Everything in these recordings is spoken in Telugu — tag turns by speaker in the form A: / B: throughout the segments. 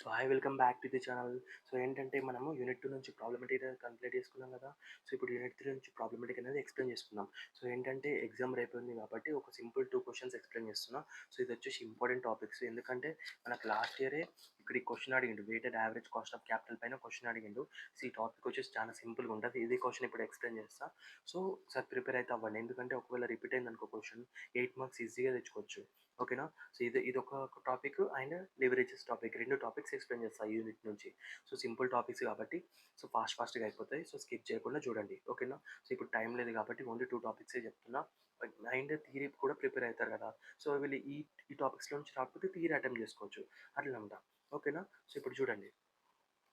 A: So hi welcome back to the channel. So ఏంటంటే మనము యూనిట్ 2 నుంచి ప్రాబ్లమేటిక్ అనేది కంప్లీట్ చేసుకున్నాం కదా. సో ఇప్పుడు యూనిట్ 3 నుంచి ప్రాబ్లమేటిక్ అనేది ఎక్స్ప్లెయిన్ చేసుకుందాం. సో ఏంటంటే ఎగ్జామ్ రేపు ఉంది కాబట్టి ఒక సింపుల్ 2 క్వెషన్స్ ఎక్స్ప్లెయిన్ చేస్తున్నా. సో ఇది వచ్చేసి ఇంపార్టెంట్ టాపిక్స్, ఎందుకంటే మనకు లాస్ట్ ఇయరే ఇక్కడ ఈ క్వశ్చన్ అడిగిండు, weighted average cost of capital పైన క్వశ్చన్ అడిగిండు. సో ఈ టాపిక్ వచ్చేసి చాలా సింపుల్గా ఉంటుంది. ఇది క్వశ్చన్ ఇప్పుడు ఎక్స్ప్లెయిన్ చేస్తా. సో ఒకసారి ప్రిపేర్ అయితే అవ్వండి, ఎందుకంటే ఒకవేళ రిపీట్ అయింది అనుకో క్వశ్చన్ 8 మార్క్స్ ఈజీగా తెచ్చుకోవచ్చు. ఓకేనా. సో ఇది ఒక టాపిక్ అండ్ లివరేజెస్ టాపిక్, రెండు టాపిక్స్ ఎక్స్ప్లెయిన్ చేస్తాను యూనిట్ నుంచి. సో సింపుల్ టాపిక్స్ కాబట్టి సో ఫాస్ట్గా అయిపోతాయి. సో స్కిప్ చేయకుండా చూడండి, ఓకేనా. సో ఇప్పుడు టైం లేదు కాబట్టి ఓన్లీ 2 టాపిక్సే చెప్తున్నా. అండ్ థియరీ కూడా ప్రిపేర్ అవుతారు కదా. సో వీళ్ళు ఈ టాపిక్స్లో నుంచి రాకపోతే థియరీ అటెంప్ట్ చేసుకోవచ్చు అట్లా అనమాట. ఓకేనా. సో ఇప్పుడు చూడండి,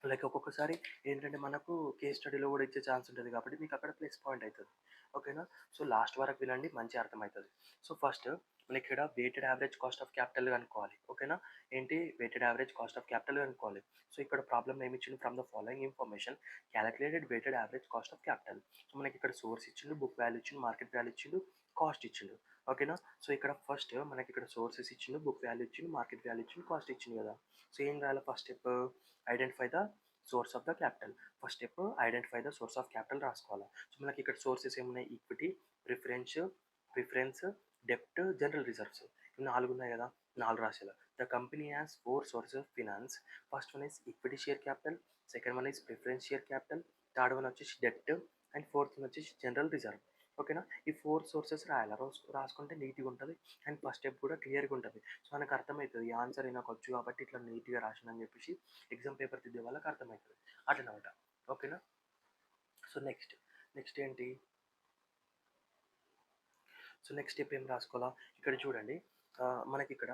A: లైక్ ఒక్కొక్కసారి ఏంటంటే మనకు కేస్ స్టడీలో కూడా ఇచ్చే ఛాన్స్ ఉంటుంది కాబట్టి మీకు అక్కడ ప్లస్ పాయింట్ అవుతుంది. ఓకేనా. సో లాస్ట్ వరకు వినండి, మంచి అర్థమవుతుంది. సో ఫస్ట్ మనకి ఇక్కడ weighted average cost of capital కనుక్కోవాలి. ఓకేనా. ఏంటి weighted average cost of capital కనుక్కోవాలి. సో ఇక్కడ ప్రాబ్లమ్ ఏమి ఇచ్చింది, from the following information calculated weighted average cost of capital. So మనకి ఇక్కడ సోర్స్ ఇచ్చిండు, బుక్ వాల్యూ ఇచ్చిండు, మార్కెట్ వాల్యూ ఇచ్చిండు, కాస్ట్ ఇచ్చిండు. ఓకేనా. సో ఇక్కడ ఫస్ట్ మనకి ఇక్కడ సోర్సెస్ ఇచ్చిండు, బుక్ వాల్యూ ఇచ్చిండు, మార్కెట్ వాల్యూ ఇచ్చిండు, కాస్ట్ ఇచ్చింది కదా. సో ఏం రాయాలి, first step identify the source of the capital. First step identify the source of capital రాసుకోవాలి. సో మనకి ఇక్కడ సోర్సెస్ ఏమున్నాయి, ఈక్విటీ, ప్రిఫరెన్స్, డెప్ట్, జనరల్ రిజర్వ్స్. ఇవి 4 ఉన్నాయి కదా, 4 రాసేలా. The company has 4 sources of finance. First one is equity share capital, second one is preference share capital, third one వచ్చేసి డెప్ట్, అండ్ ఫోర్త్ వన్ వచ్చేసి జనరల్ రిజర్వ్. ఓకేనా. ఈ 4 సోర్సెస్ రాయాలి, రాసుకుంటే నీట్గా ఉంటుంది అండ్ ఫస్ట్ స్టెప్ కూడా క్లియర్గా ఉంటుంది. సో మనకు అర్థమవుతుంది ఈ ఆన్సర్ నాకు వచ్చు కాబట్టి ఇట్లా నీట్గా రాసినని చెప్పేసి ఎగ్జామ్ పేపర్ తిద్దే వాళ్ళకి అర్థమవుతుంది అట్లనమాట. ఓకేనా. సో నెక్స్ట్ ఏంటి, సో నెక్స్ట్ స్టెప్ ఏం రాసుకోవాలా, ఇక్కడ చూడండి. మనకి ఇక్కడ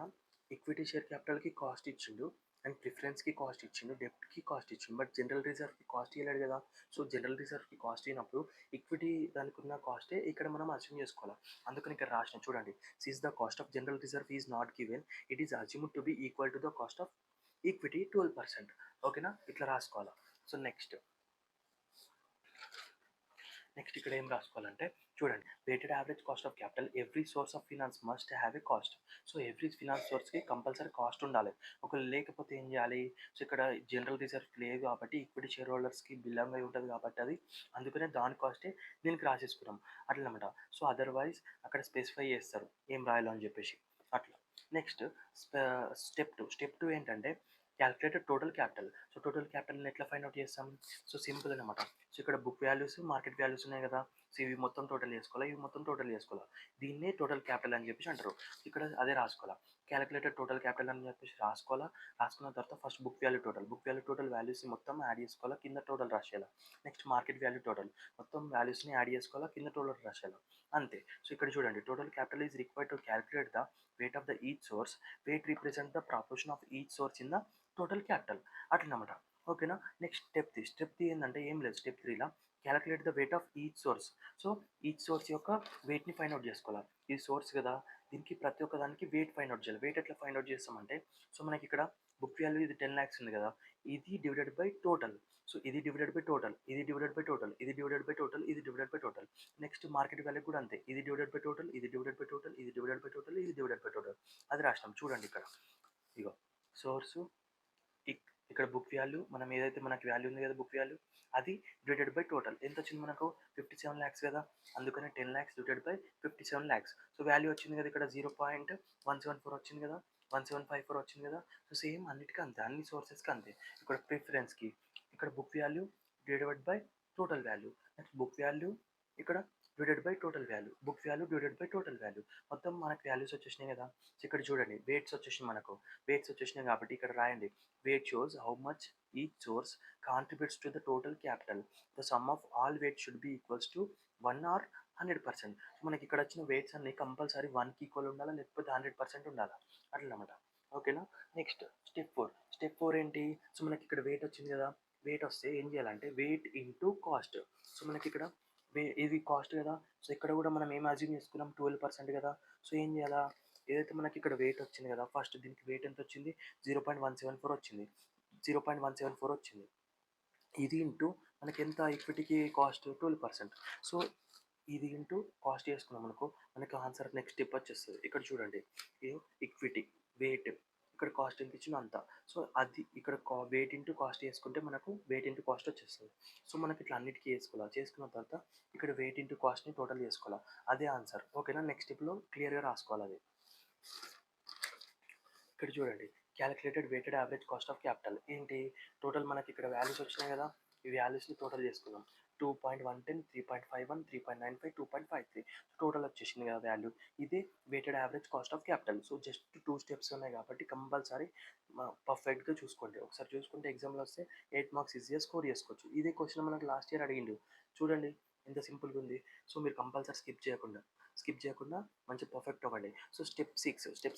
A: ఈక్విటీ షేర్ క్యాపిటల్కి కాస్ట్ ఇచ్చిండు, అండ్ ప్రిఫరెన్స్కి కాస్ట్ ఇచ్చిండు, డెప్ట్కి కాస్ట్ ఇచ్చిండు, బట్ జనరల్ రిజర్వ్కి కాస్ట్ ఇవ్వలేడు కదా. సో జనరల్ రిజర్వ్కి కాస్ట్ ఇచ్చినప్పుడు ఈక్విటీ దానికి ఉన్న కాస్టే ఇక్కడ మనం అస్యూమ్ చేసుకోవాలి. అందుకని ఇక్కడ రాసిన చూడండి, since the cost of general reserve is not given, it is assumed to be equal to the cost of equity 12%. ఓకేనా, ఇట్లా రాసుకోవాలా. సో నెక్స్ట్ ఇక్కడ ఏం రాసుకోవాలంటే చూడండి, weighted average cost of capital every source of finance must have a cost. So every finance సోర్స్కి కంపల్సరీ కాస్ట్ ఉండాలి. ఒకవేళ లేకపోతే ఏం చేయాలి, సో ఇక్కడ జనరల్ రిజర్వ్ లేదు కాబట్టి ఈక్విటీ షేర్ హోల్డర్స్కి బిలాంగ్ అయి ఉంటుంది కాబట్టి అది, అందుకనే దాని కాస్టే దీనికి రాసేసుకున్నాం అట్లా అనమాట. సో అదర్వైజ్ అక్కడ స్పెసిఫై చేస్తారు ఏం రాయాలో అని చెప్పేసి అట్లా. నెక్స్ట్ స్టెప్ టూ ఏంటంటే calculated total capital. So total క్యాపిటల్ని ఎట్లా ఫైండ్ అవుట్ చేస్తాం, సో సింపుల్ అనమాట. సో ఇక్కడ బుక్ వాల్యూస్, మార్కెట్ వాల్యూస్ ఉన్నాయి కదా. సో ఇవి మొత్తం టోటల్ చేసుకోవాలి, ఇవి మొత్తం టోటల్ చేసుకోవాలి. దీన్నే టోటల్ క్యాపిటల్ అని చెప్పేసి అంటారు. ఇక్కడ అదే రాసుకోవాలా, క్యాలిక్యులేటెడ్ టోటల్ క్యాపిటల్ అని చెప్పేసి రాసుకోవాలా. రాసుకున్న తర్వాత first book value total values మొత్తం యాడ్ చేసుకోవాలా, కింద టోటల్ రాసేయాలి. నెక్స్ట్ మార్కెట్ వాల్యూ టోటల్, మొత్తం వాల్యూస్ని యాడ్ చేసుకోవాలా, కింద టోటల్ రాసేయాలి. అంతే. సో ఇక్కడ చూడండి, total capital is required to calculate the weight of the each source. Weight represent the proportion of each source in the total capital అట్లనమాట. ఓకేనా. నెక్స్ట్ స్టెప్ త్రీ ఏంటంటే ఏం లేదు, స్టెప్ 3లా calculate the weight of each source. So each source యొక్క వెయిట్ని ఫైండ్ అవుట్ చేసుకోవాలి. ఈ సోర్స్ కదా, దీనికి ప్రతి ఒక్క దానికి వెయిట్ ఫైండ్ అవుట్ చేయాలి. వెయిట్ ఎట్లా ఫైండ్ అవుట్ చేస్తామంటే, సో మనకి ఇక్కడ బుక్ వాల్యూ ఇది 10 lakhs ఉంది కదా, ఇది డివైడెడ్ బై టోటల్. సో ఇది డివైడెడ్ బై టోటల్, ఇది డివైడెడ్ బై టోటల్, ఇది డివైడెడ్ బై టోటల్, ఇది divided by total. Next market value కూడా అంతే, ఇది డివైడెడ్ బై టోటల్, ఇది డివైడెడ్ బై టోటల్, ఇది డివైడెడ్ బై టోటల్, ఇది డివైడెడ్ బై టోటల్. అది రాసినాం చూడండి ఇక్కడ. ఇగో సోర్సు, ఇక్కడ బుక్ వాల్యూ, మనం ఏదైతే మనకి వాల్యూ ఉంది కదా బుక్ వాల్యూ, అది డివైడెడ్ బై టోటల్ ఎంత వచ్చింది మనకు 57 lakhs కదా. అందుకనే 10 lakhs divided by 57 lakhs. So value వచ్చింది కదా ఇక్కడ 0.174 వచ్చింది కదా, 1754 వచ్చింది కదా. సో సేమ్ అన్నిటికీ అంతే, అన్ని సోర్సెస్కి అంతే. ఇక్కడ ప్రిఫరెన్స్కి ఇక్కడ book value divided by total value, next book value ఇక్కడ divided by total value, book value divided by total value. మొత్తం మనకు వాల్యూస్ వచ్చేసినాయి కదా. సో ఇక్కడ చూడండి వెయిట్స్ వచ్చేసినాయి మనకు, వెయిట్స్ వచ్చేసినాయి కాబట్టి ఇక్కడ రాయండి, weight shows how much each source contributes to the total capital. The sum of all weight should be equals to 1 or 100%. మనకి ఇక్కడ వచ్చిన వెయిట్స్ అన్ని కంపల్సరీ 1కి ఈక్వల్ ఉండాలా, లేకపోతే 100% ఉండాలా అట్లా అనమాట. ఓకేనా. నెక్స్ట్ స్టెప్ ఫోర్ ఏంటి, సో మనకి ఇక్కడ వెయిట్ వచ్చింది కదా, వెయిట్ వస్తే ఏం చేయాలంటే వెయిట్ ఇంటూ కాస్ట్. సో మనకి ఇక్కడ ఇది కాస్ట్ కదా, సో ఇక్కడ కూడా మనం ఏం అజ్యూమ్ చేసుకున్నాం 12% కదా. సో ఏం చేయాలా, ఏదైతే మనకి ఇక్కడ వెయిట్ వచ్చింది కదా, ఫస్ట్ దీనికి వెయిట్ ఎంత వచ్చింది 0.174 వచ్చింది, 0.174 వచ్చింది. ఇది ఇంటూ మనకి ఎంత, ఈక్విటీకి కాస్ట్ 12%. సో ఇది ఇంటూ కాస్ట్ చేసుకున్నాం మనకు ఆన్సర్ నెక్స్ట్ స్టెప్ వచ్చేస్తుంది. ఇక్కడ చూడండి, ఈక్విటీ వెయిట్, ఇక్కడ కాస్ట్ ఎంత ఇచ్చిందో అంత. సో అది ఇక్కడ వెయిట్ ఇంటూ కాస్ట్ చేసుకుంటే మనకు వెయిట్ ఇంటూ కాస్ట్ వచ్చేస్తుంది. సో మనకి ఇట్లా అన్నిటికీ చేసుకోవాలి. చేసుకున్న తర్వాత ఇక్కడ వెయిట్ ఇంటూ కాస్ట్ని టోటల్ చేసుకోవాలి. అదే ఆన్సర్. ఓకేనా. నెక్స్ట్ స్టెప్లో క్లియర్గా రాసుకోవాలి అది. ఇక్కడ చూడండి, calculated weighted average cost of capital ఏంటి, టోటల్ మనకి ఇక్కడ వాల్యూస్ వచ్చినాయి కదా, ఈ వాల్యూస్ని టోటల్ చేసుకుందాం. 2.110, 3.51, 3.95, 2.53 టోటల్ వచ్చేసింది కదా వాల్యూ. ఇదే weighted average cost of capital. So just 2 steps ఉన్నాయి కాబట్టి కంపల్సరీ పర్ఫెక్ట్గా చూసుకోండి. ఒకసారి చూసుకుంటే ఎగ్జామ్లో వస్తే 8 మార్క్స్ ఈజీగా స్కోర్ చేసుకోవచ్చు. ఇదే క్వశ్చన్ మనకు లాస్ట్ ఇయర్ అడిగిండు. చూడండి ఎంత సింపుల్గా ఉంది. సో మీరు కంపల్సరీ స్కిప్ చేయకుండా మంచి పర్ఫెక్ట్ అవ్వండి. సో స్టెప్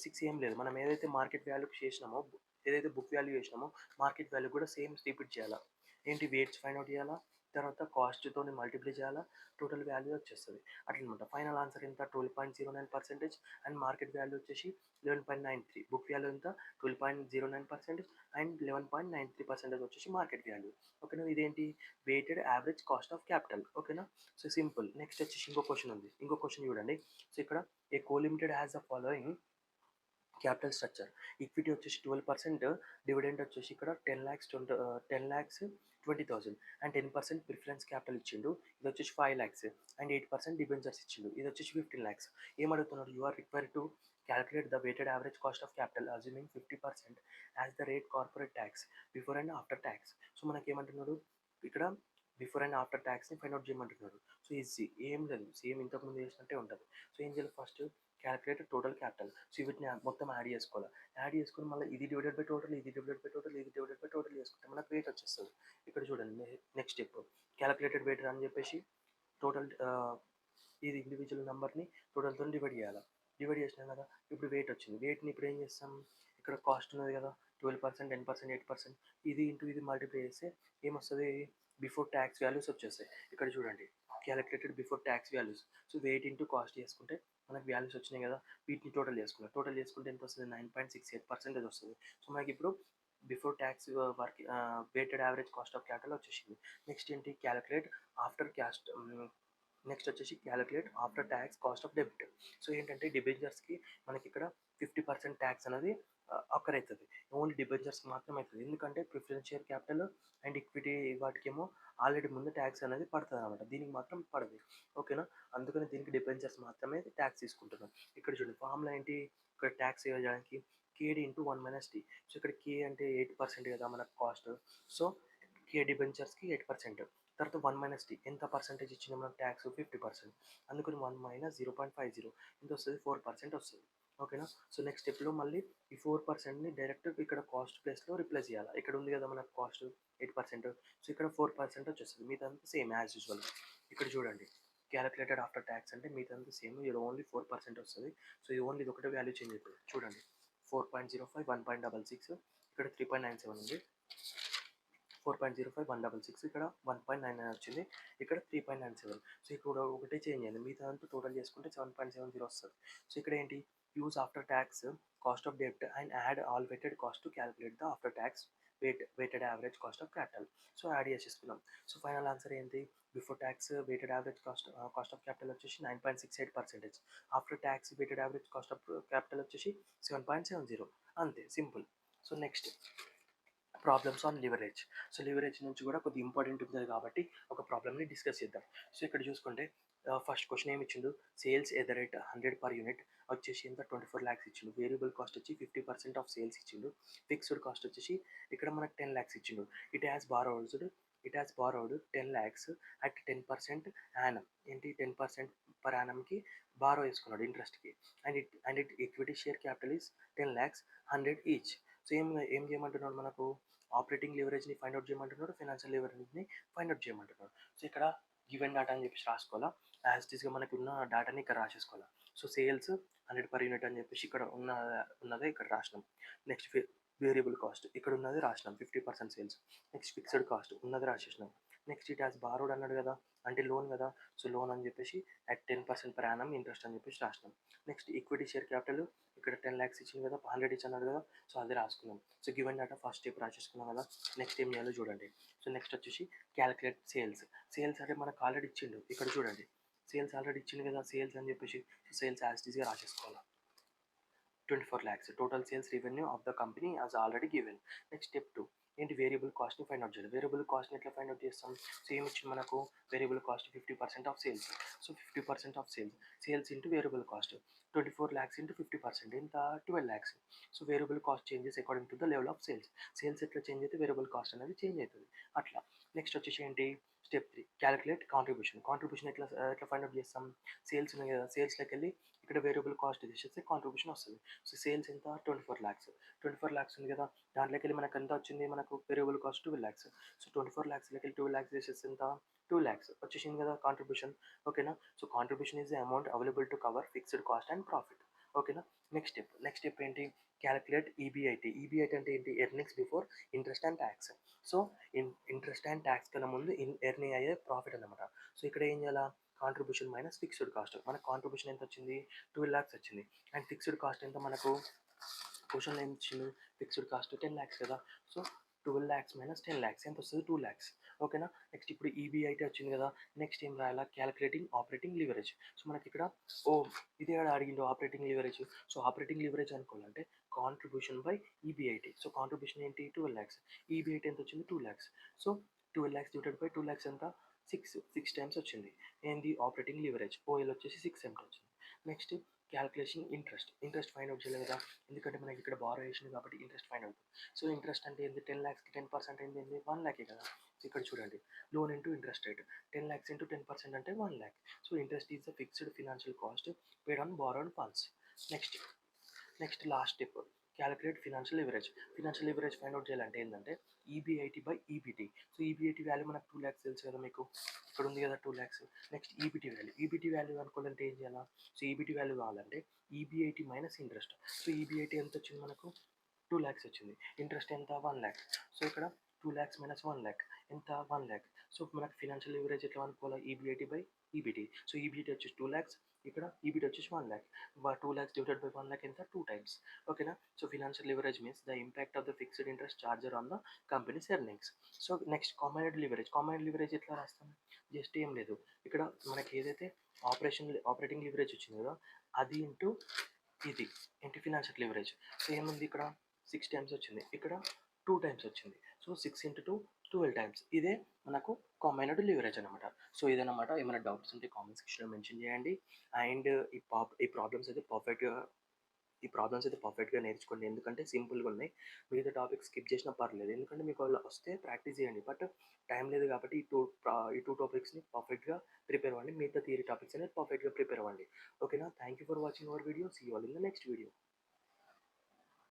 A: సిక్స్ ఏం లేదు, మనం ఏదైతే మార్కెట్ వాల్యూకి చేసినామో, ఏదైతే బుక్ వాల్యూ చేసినామో మార్కెట్ వాల్యూ కూడా సేమ్ రిపీట్ చేయాలా. ఏంటి, వెయిట్స్ ఫైండ్ అవుట్ చేయాలా, తర్వాత కాస్ట్తో మల్టిప్లై చేయాలా, టోటల్ వాల్యూ వచ్చేస్తుంది అట్లనమాట. ఫైనల్ ఆన్సర్ ఎంత, 12.09% అండ్ మార్కెట్ వాల్యూ వచ్చేసి 11.93. బుక్ వాల్యూ ఎంత, 12.09% అండ్ 11.93% వచ్చేసి మార్కెట్ వాల్యూ. ఓకేనా. ఇదేంటి, weighted average cost of capital. ఓకేనా. So simple. నెక్స్ట్ వచ్చేసి ఇంకో క్వశ్చన్ ఉంది. ఇంకో క్వశ్చన్ చూడండి. సో ఇక్కడ A co limited has the following capital structure. Equity వచ్చేసి 12%, డివిడెండ్ వచ్చేసి ఇక్కడ 10,20,000 అండ్ 10% ప్రిఫరెన్స్ క్యాపిటల్ ఇచ్చిండు. ఇది వచ్చేసి 5 lakhs అండ్ 8% డిబెంచర్స్ ఇచ్చిండు. ఇది వచ్చేసి 15 lakhs. ఏమడుగుతున్నాడు, you are required to calculate the weighted average cost of capital assuming 50% as the rate corporate tax before and after tax. So మనకి ఏమంటున్నాడు ఇక్కడ, బిఫోర్ అండ్ ఆఫ్టర్ ట్యాక్స్ని ఫైండ్ అవుట్ చేయమంటున్నాడు. సో ఈజీ, ఏం లేదు, సేమ్ ఇంతకుముందు చేసినట్టే ఉంటుంది. సో ఏం చేయాలి, first calculate total capital. So వీటిని మొత్తం యాడ్ చేసుకోవాలి. యాడ్ చేసుకుని మళ్ళీ ఇది డివైడెడ్ బై టోటల్, ఇది డివైడెడ్ బై టోటల్, ఇది డివైడెడ్ బై టోటల్ చేసుకుంటే మనకు వెయిట్ వచ్చేస్తుంది. ఇక్కడ చూడండి నెక్స్ట్ స్టెప్, క్యాలిక్యులేటెడ్ వెయిట్ అని చెప్పేసి టోటల్ ఇది ఇండివిజువల్ నెంబర్ని టోటల్తో డివైడ్ చేయాలి. డివైడ్ చేసినాం కదా, ఇప్పుడు వెయిట్ వచ్చింది. వెయిట్ని ఇప్పుడు ఏం చేస్తాం, ఇక్కడ కాస్ట్ ఉన్నది కదా 12%, 10%, 8%, ఇది ఇంటూ ఇది మల్టిప్లై చేస్తే ఏమొస్తుంది, బిఫోర్ ట్యాక్స్ వాల్యూస్ వచ్చేస్తాయి. ఇక్కడ చూడండి, calculated before tax values. So weight into cost చేసుకుంటే మనకి వాల్యూస్ వచ్చినాయి కదా, వీటిని టోటల్ చేసుకుంటాం. టోటల్ చేసుకుంటే ఎంత వస్తుంది, 9.68% వస్తుంది. సో మనకి ఇప్పుడు before tax work weighted average cost of capital వచ్చేసింది. నెక్స్ట్ ఏంటి, క్యాలిక్యులేట్ ఆఫ్టర్ క్యాస్ట్. నెక్స్ట్ వచ్చేసి calculate after tax cost of debit. So ఏంటంటే డిబెంచర్స్కి మనకి ఇక్కడ 50% ట్యాక్స్ అనేది అక్కర్ అవుతుంది. ఓన్లీ డిబెంచర్స్కి మాత్రమే అవుతుంది. ఎందుకంటే preference share capital and equity వాటికేమో ఆల్రెడీ ముందు ట్యాక్స్ అనేది పడుతుంది అనమాట, దీనికి మాత్రం పడదు. ఓకేనా. అందుకని దీనికి డిబెంచర్స్ మాత్రమే ట్యాక్స్ తీసుకుంటున్నాం. ఇక్కడ చూడండి ఫార్ములా ఏంటి, ఇక్కడ ట్యాక్స్ వేయడానికి కేడి ఇంటూ 1 - t. సో ఇక్కడ కే అంటే 8% కదా మనకు కాస్ట్. సో కే డిబెంచర్స్కి 8%, తర్వాత 1 - t ఎంత పర్సెంటేజ్ ఇచ్చింది మనకు ట్యాక్స్, 50%. అందుకని 1 - 0.50 ఎంత వస్తుంది, 4% వస్తుంది. ఓకేనా. సో నెక్స్ట్ స్టెప్లో మళ్ళీ ఈ 4%ని డైరెక్ట్ ఇక్కడ కాస్ట్ ప్లేస్లో రిప్లేస్ చేయాలి. ఇక్కడ ఉంది కదా మనకు కాస్ట్ 8%, సో ఇక్కడ 4% వచ్చేస్తుంది. మీదంతా సేమ్ యాజ్ యూజువల్. ఇక్కడ చూడండి, క్యాలిక్యులేటెడ్ ఆఫ్టర్ ట్యాక్స్ అంటే మీదంతా సేమ్, ఇక్కడ ఓన్లీ 4% వస్తుంది. సో ఇది ఓన్లీ ఇది ఒకటే వాల్యూ చేంజ్ అవుతుంది. చూడండి 4.05, 1.66, ఇక్కడ 3.97 ఉంది. 4.05, 166, ఇక్కడ 1.99 వచ్చింది, ఇక్కడ 3.97. సో ఇక్కడ ఒకటే చేంజ్ అయింది. మిగతా అంతా టోటల్ చేసుకుంటే 7.70 వస్తుంది. సో ఇక్కడ ఏంటి, use after tax cost of డెబ్ట్ and add all weighted cost to calculate the after tax weighted average cost of capital. So add చేసేసుకున్నాం. సో ఫైనల్ ఆన్సర్ ఏంటి, before tax weighted average cost of capital వచ్చేసి 9.68%, after tax weighted average cost of capital వచ్చేసి 7.70. అంతే, simple. So next problems on leverage. So leverage నుంచి కూడా కొద్దిగా ఇంపార్టెంట్ ఉంటుంది కాబట్టి ఒక ప్రాబ్లమ్ని డిస్కస్ చేద్దాం. సో ఇక్కడ చూసుకుంటే ఫస్ట్ క్వశ్చన్ ఏమి ఇచ్చిండు, sales at the rate 100 per unit వచ్చేసి ఎంత 24 lakhs ఇచ్చిండు. వేరియబుల్ కాస్ట్ వచ్చి 50% ఆఫ్ సేల్స్ ఇచ్చిండు. ఫిక్స్డ్ కాస్ట్ వచ్చేసి ఇక్కడ మనకు 10 lakhs ఇచ్చిండు. It has borrowed 10 lakhs at 10% annum. ఏంటి 10% పర్ యానంకి బారో వేసుకున్నాడు ఇంట్రెస్ట్కి. And it equity share capital is 10 lakhs, 100 each. So ఏం చేయమంటున్నాడు, మనకు ఆపరేటింగ్ లివరేజ్ని ఫైండ్ అవుట్ చేయమంటున్నాడు, ఫైనాన్షియల్ లివరేజ్ని ఫైండ్ అవుట్ చేయమంటున్నాడు. సో ఇక్కడ గివెన్ డేటా అని చెప్పేసి రాసుకోవాలా, యాజ్ ఇట్స్గా మనకు ఉన్న డేటాని ఇక్కడ రాసేసుకోవాలా. సో సేల్స్ 100 per unit అని చెప్పేసి ఇక్కడ ఉన్నదే ఇక్కడ రాసినాం. నెక్స్ట్ వేరియబుల్ కాస్ట్ ఇక్కడ ఉన్నది రాసినాం 50% సేల్స్. నెక్స్ట్ ఫిక్స్డ్ కాస్ట్ ఉన్నది రాసేసినాం. నెక్స్ట్ ఇట్ హ్యాస్ బారోడ్ అన్నాడు కదా, అంటే లోన్ కదా, సో లోన్ అని చెప్పేసి అట్ 10% per annum ఇంట్రెస్ట్ అని చెప్పేసి రాసినాం. నెక్స్ట్ ఈక్విటీ షేర్ క్యాపిటల్ ఇక్కడ 10 lakhs ఇచ్చింది కదా, 100 ఇచ్చి అన్నాడు కదా, సో అది రాసుకున్నాం. So given data first step రాసేసుకున్నాం కదా. నెక్స్ట్ ఏం చేయాలో చూడండి. సో నెక్స్ట్ వచ్చేసి క్యాలిక్యులేట్ సేల్స్ అంటే మనకు ఆల్రెడీ ఇచ్చిండు. ఇక్కడ చూడండి సేల్స్ ఆల్రెడీ ఇచ్చిండు కదా, సేల్స్ అని చెప్పేసి sales as ఈజ్గా రాసేసుకోవాలి. 24 lakhs. Total sales revenue of the company as already given. Next step 2. ఏంటి వేరియబుల్ కాస్ట్ని ఫైండ్ అవుట్ చేయాలి. వేరియబుల్ కాస్ట్ని ఎట్లా ఫైండ్ అవుట్ చేస్తాం? సేమ్ ఇచ్చి మనకు variable cost 50% of sales. So 50% of sales into variable cost 24 lakhs into 50% ఎంత 12 lakhs. So variable cost changes according to the level of sales ఎట్లా చేంజ్ అయితే వేరియబుల్ కాస్ట్ అనేది చేంజ్ అవుతుంది అట్లా. నెక్స్ట్ వచ్చేసి ఏంటి స్టెప్ 3 క్యాలిక్యులేట్ కాంట్రిబ్యూషన్ ఎట్లా ఫైండ్ అవుట్ చేస్తాం? సేల్స్ ఉన్నాయి కదా, సేల్స్లోకి వెళ్ళి ఇక్కడ వేరియబుల్ కాస్ట్ తీసేస్తే కాంట్రిబ్యూషన్ వస్తుంది. సో సేల్స్ ఎంత 24 lakhs. 24 lakhs ఉంది కదా, దాంట్లోకి వెళ్ళి మనకు ఎంత వచ్చింది? మనకు వేరియబుల్ కాస్ట్ 12 lakhs. సో 24 lakhsలోకి వెళ్ళి 12 lakhs తీసేస్తే ఎంత 2 lakhs వచ్చేసింది కదా కాంట్రిబ్యూషన్. ఓకేనా. So contribution is the amount available to cover fixed cost and profit. ఓకేనా. నెక్స్ట్ స్టెప్ ఏంటి? క్యాలిక్యులేట్ ఈబీఐటీ అంటే ఏంటి? Earnings before interest and tax. So interest and tax కన్నా ముందు ఎర్నింగ్ అయ్యే ప్రాఫిట్ అనమాట. సో ఇక్కడ ఏం చేయాలా? Contribution minus fixed cost. మనకు కాంట్రిబ్యూషన్ ఎంత వచ్చింది? 12 lakhs వచ్చింది. అండ్ ఫిక్స్డ్ కాస్ట్ ఎంత మనకు? క్వశ్చన్లో ఏం ఇచ్చిండు? ఫిక్స్డ్ కాస్ట్ 10 lakhs కదా. సో 12 lakhs మైనస్ 10 lakhs ఎంత వస్తుంది? 2 lakhs. ఓకేనా. నెక్స్ట్ ఇప్పుడు ఈబీఐటీ వచ్చింది కదా, నెక్స్ట్ ఏం రాయాలా? Calculating operating leverage. సో మనకి ఇక్కడ ఇదే అడిగిండు operating leverage. So operating leverage అనుకోవాలంటే contribution by EBIT. So contribution ఏంటి? 12 lakhs. ఈబీఐటీ ఎంత వచ్చింది? 2 lakhs. So 12 lakhs divided by 2 lakhs ఎంత? 6 టైమ్స్ వచ్చింది. ఏంది? Operating leverage. ఓఎల్ వచ్చేసి 6 ఎంత వచ్చింది. Next calculation interest find out చేయాలి కదా, ఎందుకంటే మనకి ఇక్కడ బారో వేసింది కాబట్టి ఇంట్రెస్ట్ ఫైండ్ అవుతుంది. సో ఇంట్రెస్ట్ అంటే ఏంది? 10 lakhsకి 10% ఏంది? 1 lakh కదా. సో ఇక్కడ చూడండి, loan into interest rate 10 lakhs into 10% అంటే 1 lakh. So interest is the fixed financial cost paid on borrowed funds. Next last step calculate financial leverage find out చేయాలంటే ఏంటంటే EBIT by EBT. So EBIT value మనకు 2 lakhs తెలుసు కదా మీకు, ఇక్కడ ఉంది కదా 2 lakhs. నెక్స్ట్ ఈబీటీ వాల్యూ అనుకోవాలంటే ఏం చేయాలా? సో ఈబీటీ వాల్యూ కావాలంటే EBIT minus interest. So EBIT ఎంత వచ్చింది మనకు? 2 lakhs వచ్చింది. ఇంట్రెస్ట్ ఎంత? 1 lakh. సో ఇక్కడ 2 lakhs మైనస్ 1 lakh ఎంత? 1 lakh. సో మనకు ఫినాన్షియల్ లివరేజ్ ఎట్లా అనుకోవాలి? EBIT by EBT. So EBT వచ్చేసి 2 lakhs, ఇక్కడ ఈబీటీ వచ్చేసి 1 lakh. 2 lakhs divided by 1 lakh ఎంత? 2 times. ఓకేనా. So financial leverage means the impact of the fixed interest charges on the company's earnings. So next combined leverage ఎట్లా రాస్తాం? జస్ట్ ఏం లేదు, ఇక్కడ మనకి ఏదైతే ఆపరేటింగ్ లివరేజ్ వచ్చింది కదా, అది ఇంటూ ఇది ఏంటి? Financial leverage. సో ఏముంది? ఇక్కడ 6 times వచ్చింది, ఇక్కడ 2 times వచ్చింది. So 6 into 2 12 times. ఇదే మనకు కాంబైన్డ్ లివరేజ్ అనమాట. సో ఇదనమాట. ఏమైనా డౌట్స్ ఉంటే కామెంట్ సెక్షన్లో మెన్షన్ చేయండి. అండ్ ఈ ప్రాబ్లమ్స్ అయితే పర్ఫెక్ట్గా నేర్చుకోండి, ఎందుకంటే సింపుల్గా ఉన్నాయి. మిగతా టాపిక్స్ స్కిప్ చేసినా పర్లేదు, ఎందుకంటే మీకు అలా వస్తే ప్రాక్టీస్ చేయండి. బట్ టైం లేదు కాబట్టి ఈ టూ టాపిక్స్ని పర్ఫెక్ట్గా ప్రిపేర్ అవ్వండి. మిగతా థియరీ టాపిక్స్ అనేది పర్ఫెక్ట్గా ప్రిపేర్ అవ్వండి. ఓకేనా. Thank you for watching our video. See you all in the next video.